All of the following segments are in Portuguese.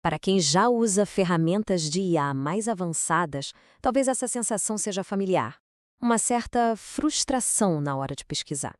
Para quem já usa ferramentas de IA mais avançadas, talvez essa sensação seja familiar. Uma certa frustração na hora de pesquisar.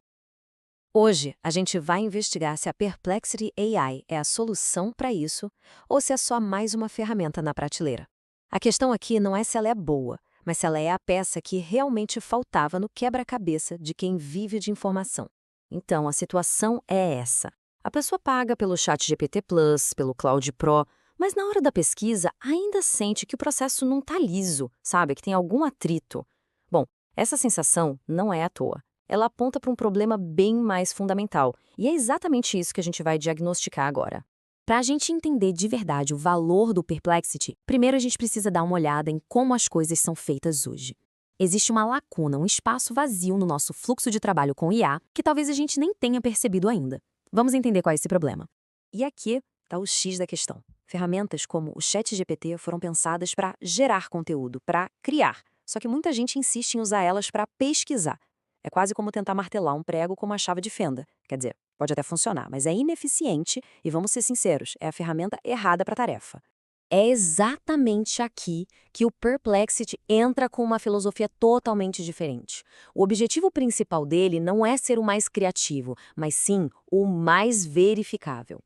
Hoje, a gente vai investigar se a Perplexity AI é a solução para isso ou se é só mais uma ferramenta na prateleira. A questão aqui não é se ela é boa, mas se ela é a peça que realmente faltava no quebra-cabeça de quem vive de informação. Então, a situação é essa. A pessoa paga pelo ChatGPT Plus, pelo Claude Pro, mas na hora da pesquisa ainda sente que o processo não está liso, sabe? Que tem algum atrito. Bom, essa sensação não é à toa. Ela aponta para um problema bem mais fundamental, e é exatamente isso que a gente vai diagnosticar agora. Para a gente entender de verdade o valor do Perplexity, primeiro a gente precisa dar uma olhada em como as coisas são feitas hoje. Existe uma lacuna, um espaço vazio no nosso fluxo de trabalho com IA que talvez a gente nem tenha percebido ainda. Vamos entender qual é esse problema. E aqui está o X da questão. Ferramentas como o ChatGPT foram pensadas para gerar conteúdo, para criar, só que muita gente insiste em usar elas para pesquisar. É quase como tentar martelar um prego com uma chave de fenda. Quer dizer, pode até funcionar, mas é ineficiente e, vamos ser sinceros, é a ferramenta errada para a tarefa. É exatamente aqui que o Perplexity entra com uma filosofia totalmente diferente. O objetivo principal dele não é ser o mais criativo, mas sim o mais verificável.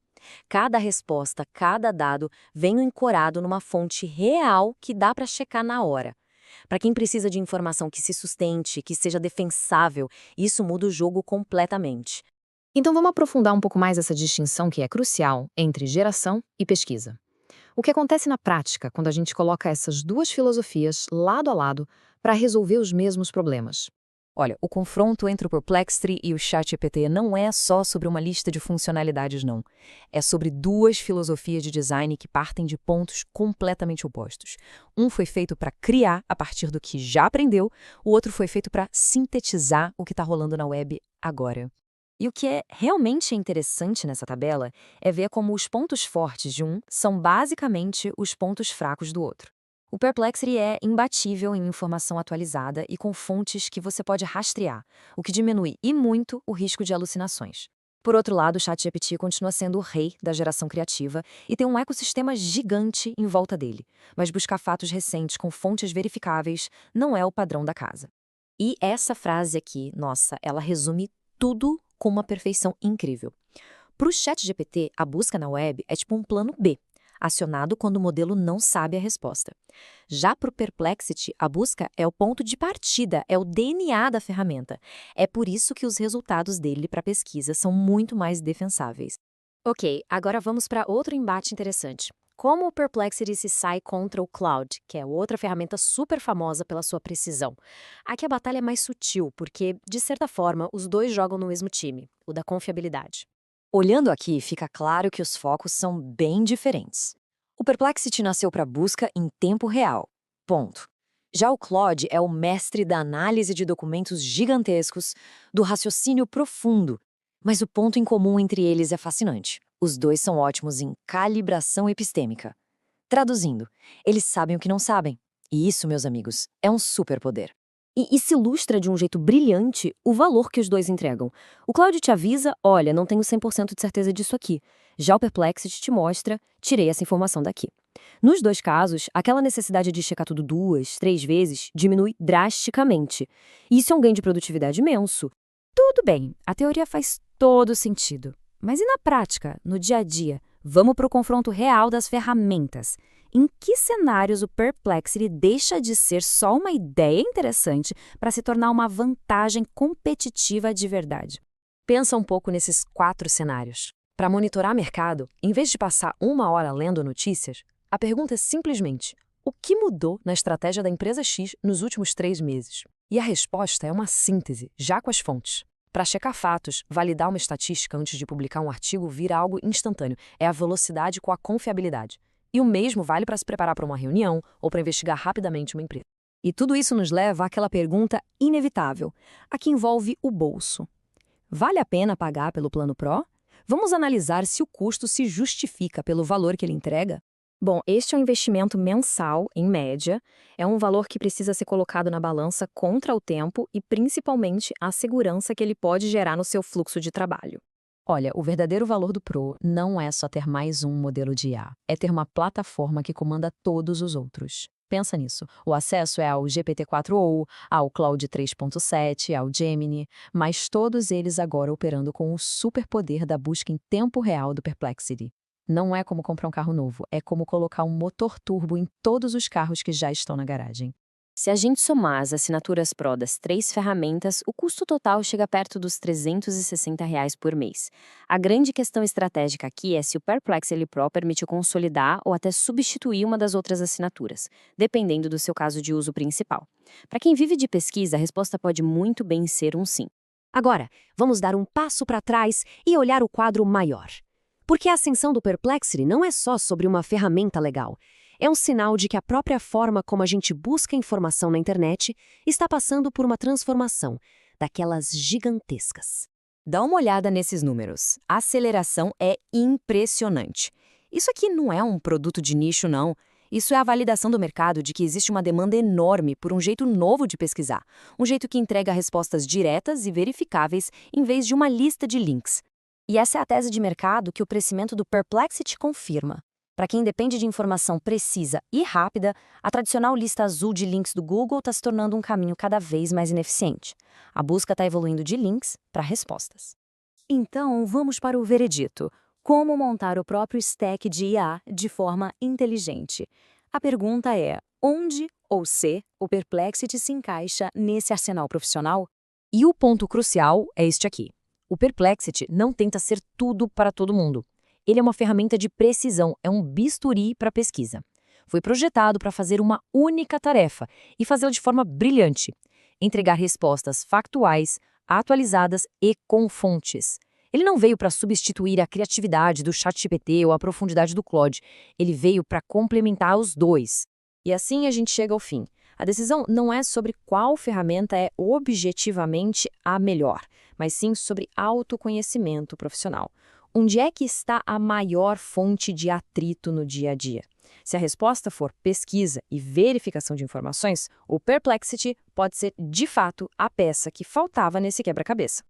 Cada resposta, cada dado vem ancorado numa fonte real que dá para checar na hora. Para quem precisa de informação que se sustente, que seja defensável, isso muda o jogo completamente. Então vamos aprofundar um pouco mais essa distinção que é crucial entre geração e pesquisa. O que acontece na prática quando a gente coloca essas duas filosofias lado a lado para resolver os mesmos problemas? Olha, o confronto entre o Perplexity e o ChatGPT não é só sobre uma lista de funcionalidades, não. É sobre duas filosofias de design que partem de pontos completamente opostos. Um foi feito para criar a partir do que já aprendeu, o outro foi feito para sintetizar o que está rolando na web agora. E o que é realmente interessante nessa tabela é ver como os pontos fortes de um são basicamente os pontos fracos do outro. O Perplexity é imbatível em informação atualizada e com fontes que você pode rastrear, o que diminui e muito o risco de alucinações. Por outro lado, o ChatGPT continua sendo o rei da geração criativa e tem um ecossistema gigante em volta dele, mas buscar fatos recentes com fontes verificáveis não é o padrão da casa. E essa frase aqui, nossa, ela resume tudo com uma perfeição incrível. Para o ChatGPT, a busca na web é tipo um plano B, acionado quando o modelo não sabe a resposta. Já para o Perplexity, a busca é o ponto de partida, é o DNA da ferramenta. É por isso que os resultados dele para pesquisa são muito mais defensáveis. Ok, agora vamos para outro embate interessante. Como o Perplexity se sai contra o Claude, que é outra ferramenta super famosa pela sua precisão? Aqui a batalha é mais sutil, porque, de certa forma, os dois jogam no mesmo time, o da confiabilidade. Olhando aqui, fica claro que os focos são bem diferentes. O Perplexity nasceu para busca em tempo real. Ponto. Já o Claude é o mestre da análise de documentos gigantescos, do raciocínio profundo. Mas o ponto em comum entre eles é fascinante. Os dois são ótimos em calibração epistêmica. Traduzindo, eles sabem o que não sabem. E isso, meus amigos, é um superpoder. E se ilustra de um jeito brilhante o valor que os dois entregam. O Claude te avisa, olha, não tenho 100% de certeza disso aqui. Já o Perplexity te mostra, tirei essa informação daqui. Nos dois casos, aquela necessidade de checar tudo 2, 3 vezes diminui drasticamente. E isso é um ganho de produtividade imenso. Tudo bem, a teoria faz todo sentido. Mas e na prática, no dia a dia? Vamos para o confronto real das ferramentas. Em que cenários o Perplexity deixa de ser só uma ideia interessante para se tornar uma vantagem competitiva de verdade? Pensa um pouco nesses 4 cenários. Para monitorar mercado, em vez de passar 1 hora lendo notícias, a pergunta é simplesmente: o que mudou na estratégia da empresa X nos últimos 3 meses? E a resposta é uma síntese, já com as fontes. Para checar fatos, validar uma estatística antes de publicar um artigo vira algo instantâneo. É a velocidade com a confiabilidade. E o mesmo vale para se preparar para uma reunião ou para investigar rapidamente uma empresa. E tudo isso nos leva àquela pergunta inevitável, a que envolve o bolso. Vale a pena pagar pelo plano Pro? Vamos analisar se o custo se justifica pelo valor que ele entrega? Bom, este é um investimento mensal, em média. É um valor que precisa ser colocado na balança contra o tempo e, principalmente, a segurança que ele pode gerar no seu fluxo de trabalho. Olha, o verdadeiro valor do Pro não é só ter mais um modelo de IA, é ter uma plataforma que comanda todos os outros. Pensa nisso. O acesso é ao GPT-4o, ao Claude 3.7, ao Gemini, mas todos eles agora operando com o superpoder da busca em tempo real do Perplexity. Não é como comprar um carro novo, é como colocar um motor turbo em todos os carros que já estão na garagem. Se a gente somar as assinaturas Pro das 3 ferramentas, o custo total chega perto dos R$ 360 por mês. A grande questão estratégica aqui é se o Perplexity Pro permite consolidar ou até substituir uma das outras assinaturas, dependendo do seu caso de uso principal. Para quem vive de pesquisa, a resposta pode muito bem ser um sim. Agora, vamos dar um passo para trás e olhar o quadro maior. Porque a ascensão do Perplexity não é só sobre uma ferramenta legal. É um sinal de que a própria forma como a gente busca informação na internet está passando por uma transformação, daquelas gigantescas. Dá uma olhada nesses números. A aceleração é impressionante. Isso aqui não é um produto de nicho, não. Isso é a validação do mercado de que existe uma demanda enorme por um jeito novo de pesquisar, um jeito que entrega respostas diretas e verificáveis em vez de uma lista de links. E essa é a tese de mercado que o crescimento do Perplexity confirma. Para quem depende de informação precisa e rápida, a tradicional lista azul de links do Google está se tornando um caminho cada vez mais ineficiente. A busca está evoluindo de links para respostas. Então, vamos para o veredito. Como montar o próprio stack de IA de forma inteligente? A pergunta é, onde ou se o Perplexity se encaixa nesse arsenal profissional? E o ponto crucial é este aqui. O Perplexity não tenta ser tudo para todo mundo. Ele é uma ferramenta de precisão, é um bisturi para pesquisa. Foi projetado para fazer uma única tarefa e fazê-la de forma brilhante. Entregar respostas factuais, atualizadas e com fontes. Ele não veio para substituir a criatividade do ChatGPT ou a profundidade do Claude. Ele veio para complementar os dois. E assim a gente chega ao fim. A decisão não é sobre qual ferramenta é objetivamente a melhor, mas sim sobre autoconhecimento profissional. Onde é que está a maior fonte de atrito no dia a dia? Se a resposta for pesquisa e verificação de informações, o Perplexity pode ser, de fato, a peça que faltava nesse quebra-cabeça.